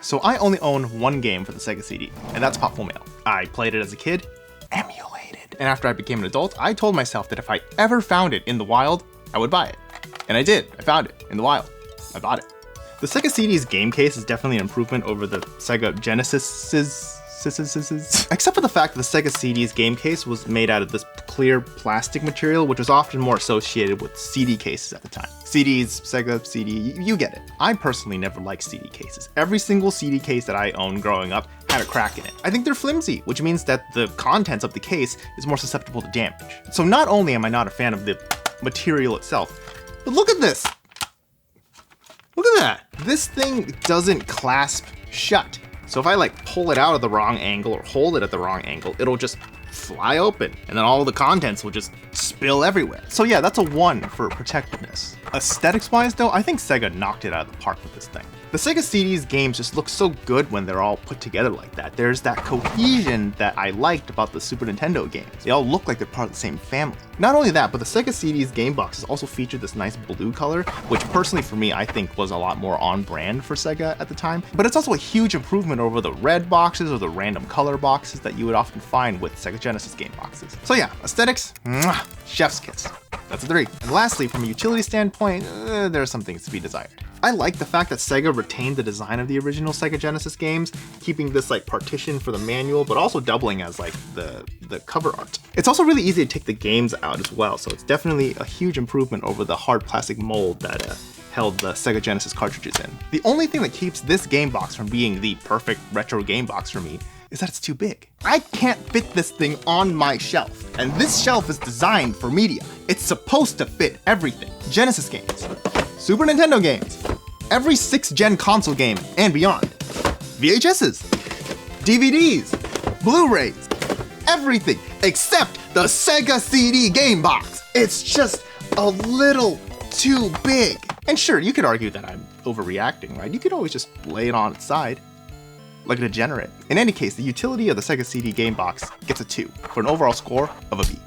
So I only own one game for the Sega CD, and that's Pop Full Mail. I played it as a kid, emulated. And after I became an adult, I told myself that if I ever found it in the wild, I would buy it. And I did. I found it in the wild. I bought it. The Sega CD's game case is definitely an improvement over the Sega Genesis's. Except for the fact that the Sega CD's game case was made out of this clear plastic material, which was often more associated with CD cases at the time. CDs, Sega CD, you get it. I personally never liked CD cases. Every single CD case that I owned growing up had a crack in it. I think they're flimsy, which means that the contents of the case is more susceptible to damage. So not only am I not a fan of the material itself, but look at this. Look at that. This thing doesn't clasp shut. So if I like pull it out of the wrong angle or hold it at the wrong angle, it'll just fly open and then all the contents will just spill everywhere. So yeah, that's a 1 for protectiveness. Aesthetics wise though, I think Sega knocked it out of the park with this thing. The Sega CD's games just look so good when they're all put together like that. There's that cohesion that I liked about the Super Nintendo games. They all look like they're part of the same family. Not only that, but the Sega CD's game boxes also featured this nice blue color, which personally for me, I think was a lot more on brand for Sega at the time. But it's also a huge improvement over the red boxes or the random color boxes that you would often find with Sega Genesis game boxes. So yeah, aesthetics, mwah, chef's kiss. That's a 3. And lastly, from a utility standpoint, there are some things to be desired. I like the fact that Sega retained the design of the original Sega Genesis games, keeping this like partition for the manual, but also doubling as like the cover art. It's also really easy to take the games out as well, so it's definitely a huge improvement over the hard plastic mold that held the Sega Genesis cartridges in. The only thing that keeps this game box from being the perfect retro game box for me is that it's too big. I can't fit this thing on my shelf, and this shelf is designed for media. It's supposed to fit everything. Genesis games, Super Nintendo games, every 6th gen console game and beyond, VHSs, DVDs, Blu-rays, everything except the Sega CD game box. It's just a little too big. And sure, you could argue that I'm overreacting, right? You could always just lay it on its side, like a degenerate. In any case, the utility of the Sega CD game box gets a 2 for an overall score of a B.